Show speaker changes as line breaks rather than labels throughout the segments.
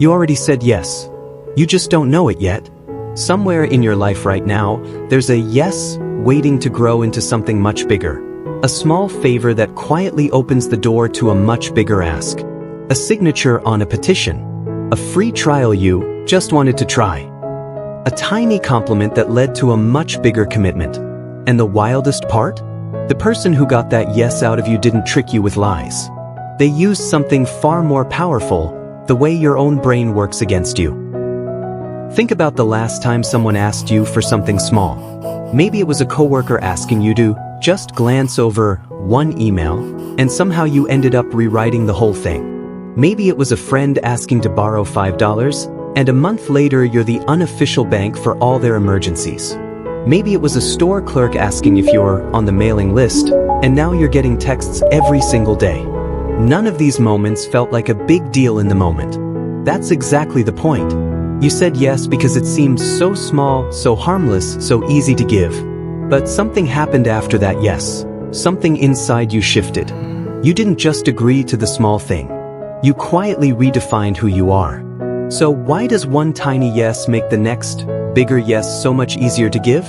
You already said yes. You just don't know it yet. Somewhere in your life right now, there's a yes waiting to grow into something much bigger. A small favor that quietly opens the door to a much bigger ask. A signature on a petition. A free trial you just wanted to try. A tiny compliment that led to a much bigger commitment. And the wildest part? The person who got that yes out of you didn't trick you with lies. They used something far more powerful, the way your own brain works against you. Think about the last time someone asked you for something small. Maybe it was a coworker asking you to just glance over one email, and somehow you ended up rewriting the whole thing. Maybe it was a friend asking to borrow $5, and a month later you're the unofficial bank for all their emergencies. Maybe it was a store clerk asking if you're on the mailing list, and now you're getting texts every single day. None of these moments felt like a big deal in the moment. That's exactly the point. You said yes because it seemed so small, so harmless, so easy to give. But something happened after that yes. Something inside you shifted. You didn't just agree to the small thing. You quietly redefined who you are. So why does one tiny yes make the next, bigger yes so much easier to give?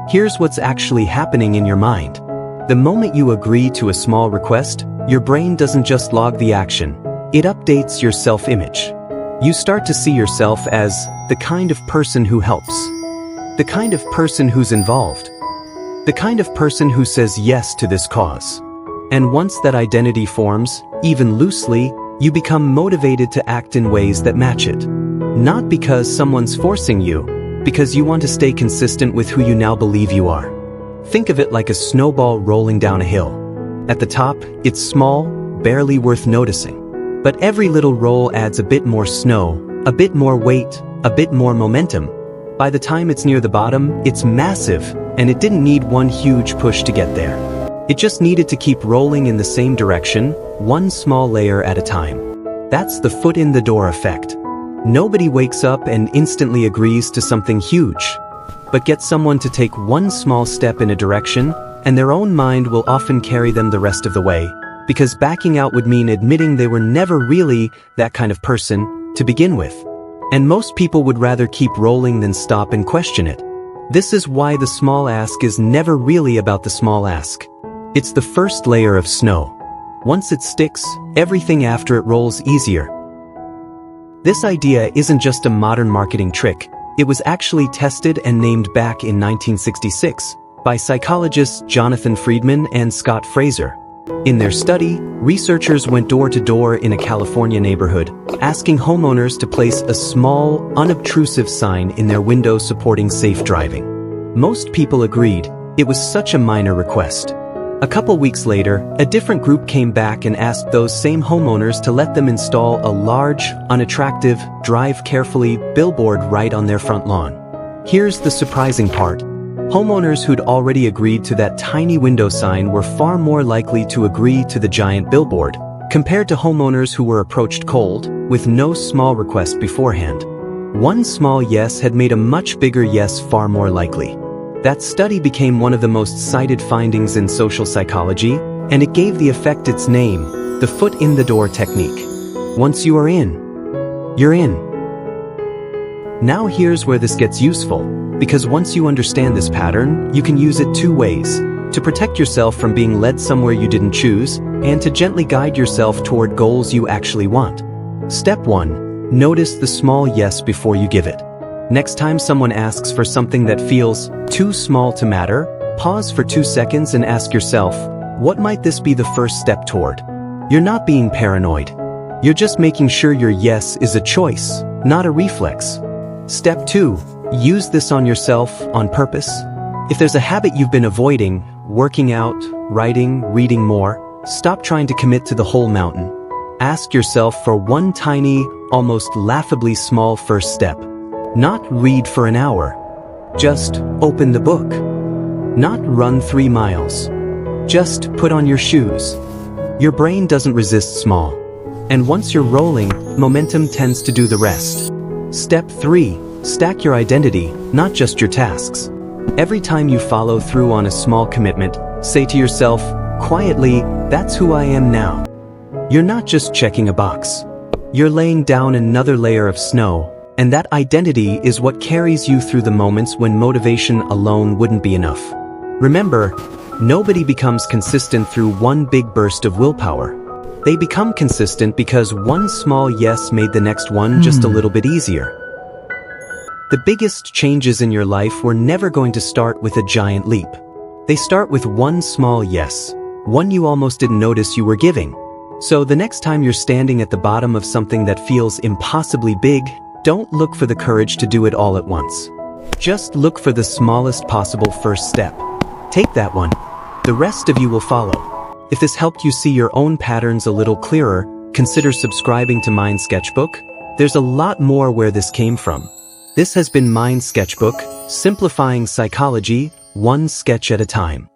Here's what's actually happening in your mind. The moment you agree to a small request, your brain doesn't just log the action. It updates your self-image. You start to see yourself as the kind of person who helps. The kind of person who's involved. The kind of person who says yes to this cause. And once that identity forms, even loosely, you become motivated to act in ways that match it. Not because someone's forcing you, because you want to stay consistent with who you now believe you are. Think of it like a snowball rolling down a hill. At the top, it's small, barely worth noticing. But every little roll adds a bit more snow, a bit more weight, a bit more momentum. By the time it's near the bottom, it's massive, and it didn't need one huge push to get there. It just needed to keep rolling in the same direction, one small layer at a time. That's the foot in the door effect. Nobody wakes up and instantly agrees to something huge. But get someone to take one small step in a direction, and their own mind will often carry them the rest of the way, because backing out would mean admitting they were never really that kind of person to begin with. And most people would rather keep rolling than stop and question it. This is why the small ask is never really about the small ask. It's the first layer of snow. Once it sticks, everything after it rolls easier. This idea isn't just a modern marketing trick. It was actually tested and named back in 1966 by psychologists Jonathan Friedman and Scott Fraser. In their study, researchers went door to door in a California neighborhood, asking homeowners to place a small, unobtrusive sign in their window supporting safe driving. Most people agreed. It was such a minor request. A couple weeks later, a different group came back and asked those same homeowners to let them install a large, unattractive, drive carefully billboard right on their front lawn. Here's the surprising part. Homeowners who'd already agreed to that tiny window sign were far more likely to agree to the giant billboard, compared to homeowners who were approached cold, with no small request beforehand. One small yes had made a much bigger yes far more likely. That study became one of the most cited findings in social psychology, and it gave the effect its name, the foot in the door technique. Once you are in, you're in. Now here's where this gets useful, because once you understand this pattern, you can use it two ways: to protect yourself from being led somewhere you didn't choose, and to gently guide yourself toward goals you actually want. Step 1. Notice the small yes before you give it. Next time someone asks for something that feels too small to matter, pause for 2 seconds and ask yourself, what might this be the first step toward? You're not being paranoid. You're just making sure your yes is a choice, not a reflex. Step 2. Use this on yourself on purpose. If there's a habit you've been avoiding, working out, writing, reading more, stop trying to commit to the whole mountain. Ask yourself for one tiny, almost laughably small first step. Not read for an hour. Just open the book. Not run 3 miles. Just put on your shoes. Your brain doesn't resist small. And once you're rolling, momentum tends to do the rest. Step 3. Stack your identity, not just your tasks. Every time you follow through on a small commitment, say to yourself, quietly, that's who I am now. You're not just checking a box. You're laying down another layer of snow, and that identity is what carries you through the moments when motivation alone wouldn't be enough. Remember, nobody becomes consistent through one big burst of willpower. They become consistent because one small yes made the next one just a little bit easier. The biggest changes in your life were never going to start with a giant leap. They start with one small yes, one you almost didn't notice you were giving. So the next time you're standing at the bottom of something that feels impossibly big, don't look for the courage to do it all at once. Just look for the smallest possible first step. Take that one. The rest of you will follow. If this helped you see your own patterns a little clearer, consider subscribing to Mind Sketchbook. There's a lot more where this came from. This has been Mind Sketchbook, simplifying psychology, one sketch at a time.